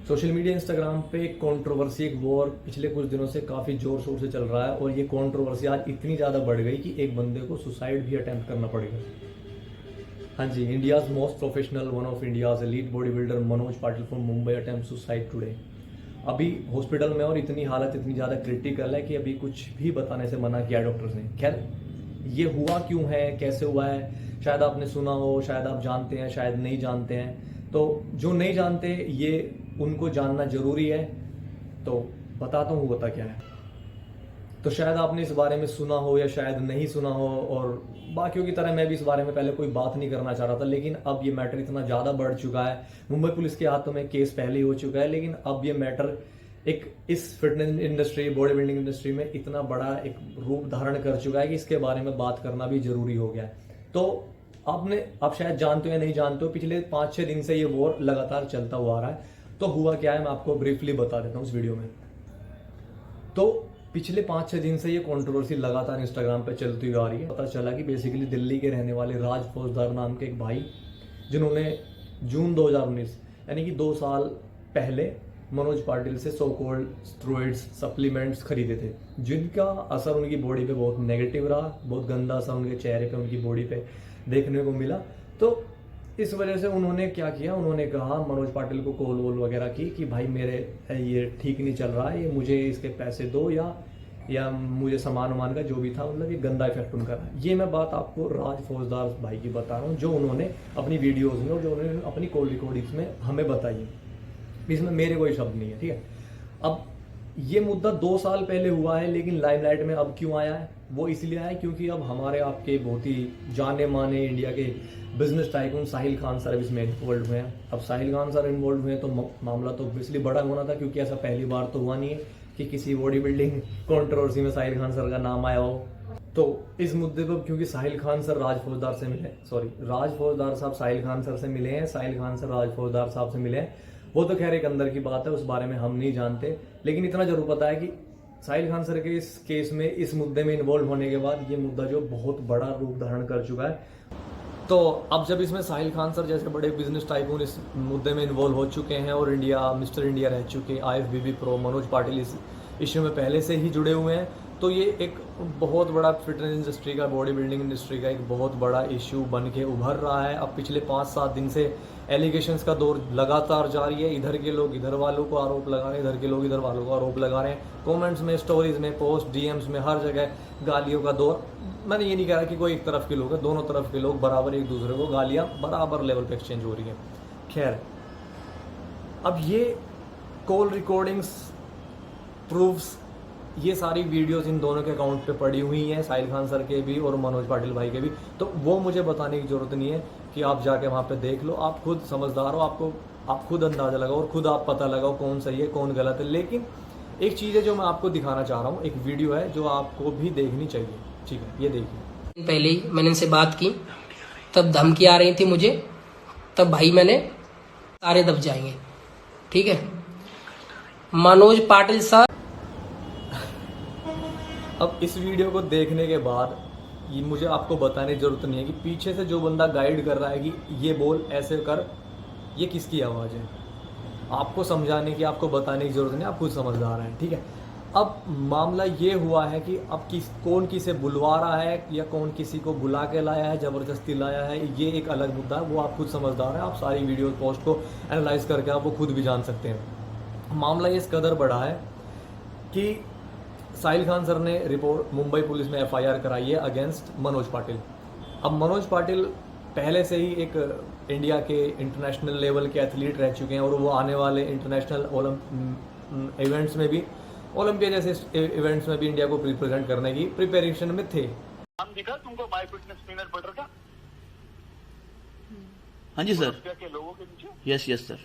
Social media Instagram पे एक controversy, एक वॉर पिछले कुछ दिनों से काफ़ी जोर शोर से चल रहा है और ये कंट्रोवर्सी आज इतनी ज़्यादा बढ़ गई कि एक बंदे को सुसाइड भी अटेम्प्ट करना पड़ेगा। हाँ जी, India's most professional, one of India's elite body builder Manoj Patil from Mumbai attempt suicide today. अभी हॉस्पिटल में और इतनी हालत इतनी ज़्यादा क्रिटिकल है कि अभी कुछ भी बताने से मना किया डॉक्टर्स ने। खैर, ये हुआ क्यों है, कैसे हुआ है, शायद आपने सुना हो, शायद आप जानते हैं, शायद नहीं जानते हैं। तो जो नहीं जानते ये उनको जानना जरूरी है, तो बताता हूँ बता क्या है। तो शायद आपने इस बारे में सुना हो या शायद नहीं सुना हो, और बाकियों की तरह मैं भी इस बारे में पहले कोई बात नहीं करना चाह रहा था, लेकिन अब ये मैटर इतना ज़्यादा बढ़ चुका है। मुंबई पुलिस के हाथों में केस पहले ही हो चुका है, लेकिन अब ये मैटर एक इस fitness industry, body building industry में इतना बड़ा एक रूप धारण कर चुका है कि इसके बारे में बात करना भी जरूरी हो गया है। तो आप शायद जानते हो या नहीं जानते हो, पिछले 5-6 दिन से ये वॉर लगातार चलता हुआ आ रहा है। तो हुआ क्या है, मैं आपको ब्रीफली बता देता हूँ इस वीडियो में। तो पिछले 5-6 दिन से ये कंट्रोवर्सी लगातार इंस्टाग्राम पे चलती हुई आ रही है। पता चला कि बेसिकली दिल्ली के रहने वाले राज फौजदार नाम के एक भाई, जिन्होंने जून 2019 यानी कि 2 साल पहले मनोज पाटिल से सो कॉल्ड स्टेरॉइड्स सप्लीमेंट्स खरीदे थे, जिनका असर उनकी बॉडी पे बहुत नेगेटिव रहा, बहुत गंदा सा उनके चेहरे पे, उनकी बॉडी पे देखने को मिला। तो इस वजह से उन्होंने क्या किया, उन्होंने कहा मनोज पाटिल को कॉल वॉल वगैरह की कि भाई मेरे ये ठीक नहीं चल रहा है, ये मुझे इसके पैसे दो या मुझे सामान वामान का जो भी था, मतलब ये गंदा इफेक्ट उनका रहा। ये मैं बात आपको राज फौजदार भाई की बता रहा हूँ, जो उन्होंने अपनी वीडियोज में और जो उन्होंने अपनी कॉल रिकॉर्डिंग्स में हमें बताई है। इसमें मेरे कोई शब्द नहीं है, ठीक है। अब ये मुद्दा 2 साल पहले हुआ है, लेकिन लाइमलाइट में अब क्यों आया है? वो इसलिए आया क्योंकि अब हमारे आपके बहुत ही जाने माने इंडिया के business tycoon Sahil Khan sir इसमें इन्वॉल्व हुए हैं। अब साहिल खान सर इन्वॉल्व हुए तो मामला तो ऑब्वियसली बड़ा होना था, क्योंकि ऐसा पहली बार तो हुआ नहीं है कि किसी बॉडी बिल्डिंग कंट्रोवर्सी में साहिल खान सर का नाम आया हो। तो इस मुद्दे पर क्योंकि साहिल खान सर राज फौजदार से मिले, राज फौजदार साहब साहिल खान सर से मिले हैं, साहिल खान सर राज फौजदार साहब से मिले हैं, वो तो खैर एक अंदर की बात है, उस बारे में हम नहीं जानते। लेकिन इतना जरूर पता है कि साहिल खान सर के इस केस में, इस मुद्दे में इन्वॉल्व होने के बाद ये मुद्दा जो बहुत बड़ा रूप धारण कर चुका है। तो अब जब इसमें साहिल खान सर जैसे बड़े बिजनेस टाइकून इस मुद्दे में इन्वॉल्व हो चुके हैं और मिस्टर इंडिया रह चुके IFBB प्रो मनोज पाटिल इस इश्यू में पहले से ही जुड़े हुए हैं, तो ये एक बहुत बड़ा फिटनेस इंडस्ट्री का, बॉडी बिल्डिंग इंडस्ट्री का एक बहुत बड़ा इश्यू बन के उभर रहा है। अब पिछले 5-7 दिन से एलिगेशंस का दौर लगातार जारी है। इधर के लोग इधर वालों को आरोप लगा रहे हैं, इधर के लोग इधर वालों को आरोप लगा रहे हैं। कमेंट्स में, स्टोरीज में, पोस्ट, DMs में, हर जगह गालियों का दौर। मैंने ये नहीं कह रहा कि कोई एक तरफ के लोग हैं, दोनों तरफ के लोग बराबर एक दूसरे को गालियाँ बराबर लेवल पे एक्सचेंज हो रही है। खैर, अब ये कॉल रिकॉर्डिंग्स, प्रूफ्स, ये सारी वीडियोस इन दोनों के अकाउंट पे पड़ी हुई हैं, साहिल खान सर के भी और मनोज पाटिल भाई के भी। तो वो मुझे बताने की जरूरत नहीं है कि आप जाके वहाँ पे देख लो, आप खुद समझदार हो, आप खुद अंदाजा लगाओ और खुद आप पता लगाओ कौन सही है कौन गलत है। लेकिन एक चीज़ है जो मैं आपको दिखाना चाह रहा हूँ, एक वीडियो है जो आपको भी देखनी चाहिए, ठीक है, ये देखिए। पहले ही मैंने इनसे बात की, तब धमकी आ रही थी मुझे, तब भाई मैंने सारे दब जाएंगे, ठीक है। मनोज पाटिल सर, अब इस वीडियो को देखने के बाद ये मुझे आपको बताने की जरूरत नहीं है कि पीछे से जो बंदा गाइड कर रहा है कि ये बोल, ऐसे कर, ये किसकी आवाज़ है। आपको समझाने की, आपको बताने की जरूरत नहीं, आप खुद समझदार हैं, ठीक है। अब मामला ये हुआ है कि अब कौन किसे बुलवा रहा है या कौन किसी को बुला के लाया है, ज़बरदस्ती लाया है, ये एक अलग मुद्दा है, वो आप खुद समझदार हैं। आप सारी वीडियो पोस्ट को एनालाइज करके आप वो खुद भी जान सकते हैं। मामला ये इस कदर बड़ा है कि साहिल खान सर ने रिपोर्ट मुंबई पुलिस में FIR कराई है अगेंस्ट मनोज पाटिल। अब मनोज पाटिल पहले से ही एक इंडिया के इंटरनेशनल लेवल के एथलीट रह चुके हैं और वो आने वाले इंटरनेशनल इवेंट्स में भी, ओलंपिया जैसे इवेंट्स में भी इंडिया को रिप्रेजेंट करने की प्रिपरेशन में थे। नाम दिखा तुमको माय फिटनेस पीनट बटर का? हाँ जी सर। के लोगों के नीचे? Yes sir.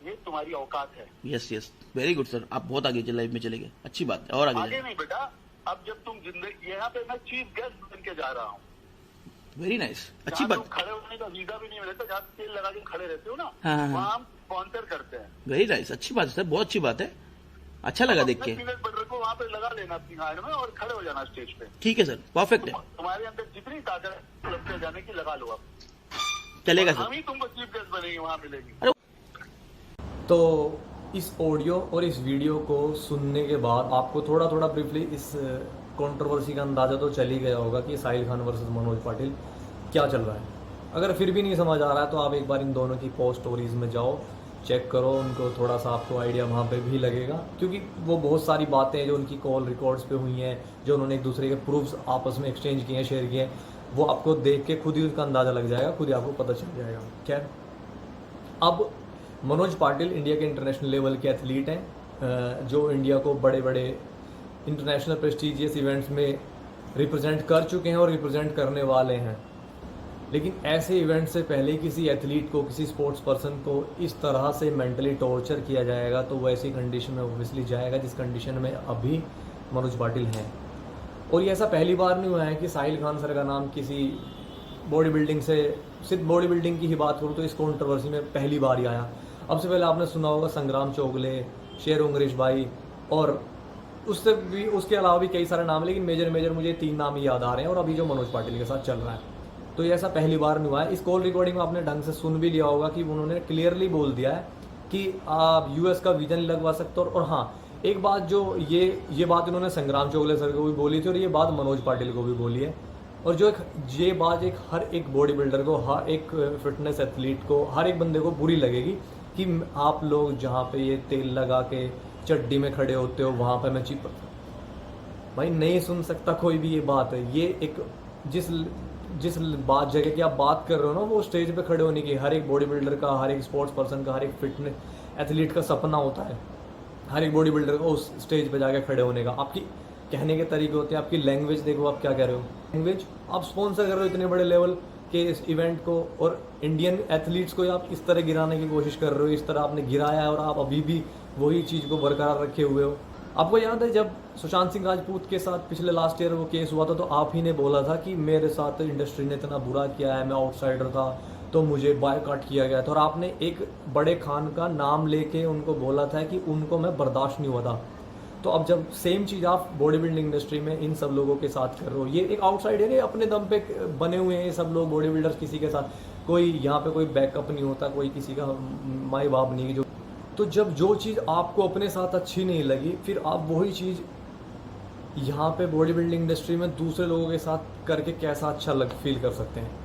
ये तुम्हारी औकात है। यस वेरी गुड सर, आप बहुत आगे लाइफ में चले गए, अच्छी बात है, और आगे नहीं बेटा, अब जब तुम जिंदगी, यहाँ पे मैं चीफ गेस्ट बन के जा रहा हूँ। वेरी नाइस, अच्छी बात। खड़े होने का वीजा भी नहीं मिलता, जहाँ तेल लगा के खड़े रहते हो ना, हाँ। वहाँ हम स्पॉन्सर करते हैं। वेरी नाइस, अच्छी बात है सर, बहुत अच्छी बात है, अच्छा लगा देख के। पीनट बटर को वहाँ पे लगा लेना अपनी हैंड में और खड़े हो जाना स्टेज पे। ठीक है सर, परफेक्ट है। तुम्हारे अंदर जितनी ताकत है जाने की लगा लो, अब चलेगा हम सर। ही तुमको चीफ गेस्ट बनेगी, वहाँ मिलेगी। तो इस ऑडियो और इस वीडियो को सुनने के बाद आपको थोड़ा थोड़ा ब्रीफली इस कंट्रोवर्सी का अंदाज़ा तो चल ही गया होगा कि साहिल खान वर्सेस मनोज पाटिल क्या चल रहा है। अगर फिर भी नहीं समझ आ रहा है तो आप एक बार इन दोनों की पोस्ट स्टोरीज में जाओ, चेक करो, उनको थोड़ा सा आपको आइडिया वहाँ पे भी लगेगा, क्योंकि वो बहुत सारी बातें हैं जो उनकी कॉल रिकॉर्ड्स पे हुई हैं, जो उन्होंने एक दूसरे के प्रूफ्स आपस में एक्सचेंज किए हैं, शेयर किए हैं, वो आपको देख के खुद ही उसका अंदाज़ा लग जाएगा, खुद ही आपको पता चल जाएगा। खैर, अब मनोज पाटिल इंडिया के इंटरनेशनल लेवल के एथलीट हैं, जो इंडिया को बड़े बड़े इंटरनेशनल प्रेस्टिजियस इवेंट्स में रिप्रेजेंट कर चुके हैं और रिप्रेजेंट करने वाले हैं। लेकिन ऐसे इवेंट से पहले किसी एथलीट को, किसी स्पोर्ट्स पर्सन को इस तरह से मेंटली टॉर्चर किया जाएगा तो वो ऐसी कंडीशन में ऑब्वियसली जाएगा जिस कंडीशन में अभी मनोज पाटिल हैं। और ये ऐसा पहली बार नहीं हुआ है कि साहिल खान सर का नाम किसी बॉडी बिल्डिंग से, सिर्फ बॉडी बिल्डिंग की ही बात करूँ तो इस कंट्रोवर्सी में पहली बार ही आया। अब से पहले आपने सुना होगा संग्राम चोगले, शेर अंग्रेश भाई, और उससे भी, उसके अलावा भी कई सारे नाम, लेकिन मेजर मुझे 3 नाम ही याद आ रहे हैं, और अभी जो मनोज पाटिल के साथ चल रहा है। तो ये ऐसा पहली बार नहीं हुआ है। इस कॉल रिकॉर्डिंग में आपने ढंग से सुन भी लिया होगा कि उन्होंने क्लियरली बोल दिया है कि आप यूएस का वीज़ा नहीं लगवा सकते। और हाँ, एक बात जो ये बात इन्होंने संग्राम चोगले सर को भी बोली थी और ये बात मनोज पाटिल को भी बोली है। और जो ये बात हर एक बॉडी बिल्डर को, हर एक फिटनेस एथलीट को, हर एक बंदे को बुरी लगेगी कि आप लोग जहाँ पे ये तेल लगा के चड्डी में खड़े होते हो वहाँ पे मैं चिपक, भाई नहीं सुन सकता कोई भी ये बात है। ये एक जिस बात जगह की आप बात कर रहे हो ना, वो स्टेज पे खड़े होने की हर एक बॉडी बिल्डर का, हर एक स्पोर्ट्स पर्सन का, हर एक फिटनेस एथलीट का सपना होता है। हर एक बॉडी बिल्डर को उस स्टेज पे जाके खड़े होने का। आपकी कहने के तरीके होते हैं, आपकी लैंग्वेज देखो, आप क्या कह रहे हो, लैंग्वेज आप स्पॉन्सर कर रहे हो इतने बड़े लेवल के इस इवेंट को, और इंडियन एथलीट्स को आप इस तरह गिराने की कोशिश कर रहे हो। इस तरह आपने गिराया है और आप अभी भी वही चीज़ को बरकरार रखे हुए हो। आपको याद है जब सुशांत सिंह राजपूत के साथ पिछले लास्ट ईयर वो केस हुआ था, तो आप ही ने बोला था कि मेरे साथ इंडस्ट्री ने इतना बुरा किया है, मैं आउटसाइडर था तो मुझे बायकॉट किया गया था, और आपने एक बड़े खान का नाम लेके उनको बोला था कि उनको मैं बर्दाश्त नहीं हुआ था। तो अब जब सेम चीज़ आप बॉडी बिल्डिंग इंडस्ट्री में इन सब लोगों के साथ कर रहे हो, ये एक आउटसाइडर है, अपने दम पे बने हुए हैं सब लोग बॉडी बिल्डर्स, किसी के साथ कोई यहाँ पे कोई बैकअप नहीं होता, कोई किसी का माई बाप नहीं जो। तो जब जो चीज़ आपको अपने साथ अच्छी नहीं लगी, फिर आप वही चीज़ यहाँ पे बॉडी बिल्डिंग इंडस्ट्री में दूसरे लोगों के साथ करके कैसा अच्छा फील कर सकते हैं।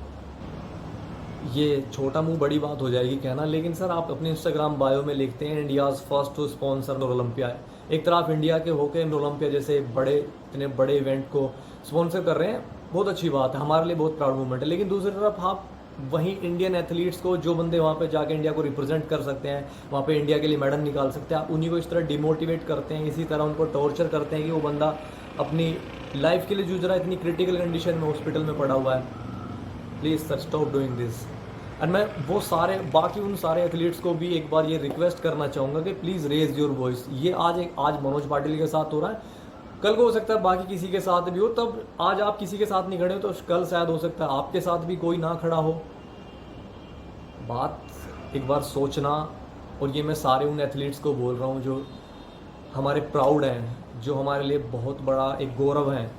ये छोटा मुंह बड़ी बात हो जाएगी कहना, लेकिन सर आप अपने इंस्टाग्राम बायो में लिखते हैं India's first to sponsor Olympia. एक तरफ इंडिया के होके ओलंपिया जैसे इतने बड़े इवेंट को स्पॉन्सर कर रहे हैं, बहुत अच्छी बात है, हमारे लिए बहुत प्राउड मोमेंट है। लेकिन दूसरी तरफ आप वहीं इंडियन एथलीट्स को, जो बंदे वहाँ पे जाके इंडिया को रिप्रेजेंट कर सकते हैं, वहाँ पे इंडिया के लिए मेडल निकाल सकते हैं, आप उन्हीं को इस तरह डिमोटिवेट करते हैं, इसी तरह उनको टॉर्चर करते हैं कि वो बंदा अपनी लाइफ के लिए जूझ रहा है, इतनी क्रिटिकल कंडीशन में हॉस्पिटल में पड़ा हुआ है। Please sir stop doing this. और मैं वो सारे बाकी उन सारे एथलीट्स को भी एक बार ये रिक्वेस्ट करना चाहूँगा कि प्लीज़ रेज योर वॉइस। ये आज मनोज पाटिल के साथ हो रहा है, कल को हो सकता है बाकी किसी के साथ भी हो। तब आज आप किसी के साथ नहीं खड़े हो तो कल शायद हो सकता है आपके साथ भी कोई ना खड़ा हो। बात एक बार सोचना। और ये मैं सारे उन एथलीट्स को बोल रहा हूँ जो हमारे प्राउड हैं, जो हमारे लिए बहुत बड़ा एक गौरव है,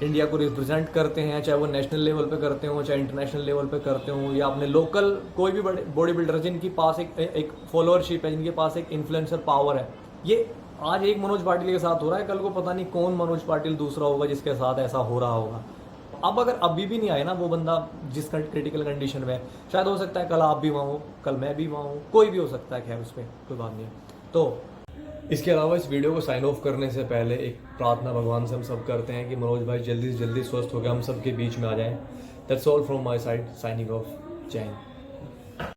इंडिया को रिप्रेजेंट करते हैं, चाहे वो नेशनल लेवल पे करते हो, चाहे इंटरनेशनल लेवल पे करते हो, या अपने लोकल कोई भी बड़े बॉडी बिल्डर जिनके पास एक फॉलोअरशिप है, जिनके पास एक इन्फ्लुएंसर पावर है। ये आज एक मनोज पाटिल के साथ हो रहा है, कल को पता नहीं कौन मनोज पाटिल दूसरा होगा जिसके साथ ऐसा हो रहा होगा। अब अगर अभी भी नहीं आए ना वो बंदा जिस क्रिटिकल कंडीशन में, शायद हो सकता है कल आप भी वहाँ हो, कल मैं भी वहाँ हूँ, कोई भी हो सकता है, खैर उस पर कोई बात नहीं है। तो इसके अलावा इस वीडियो को साइन ऑफ करने से पहले एक प्रार्थना भगवान से हम सब करते हैं कि मनोज भाई जल्दी से जल्दी स्वस्थ होकर हम सब के बीच में आ जाएं। That's all from my side, signing off. जय हिंद।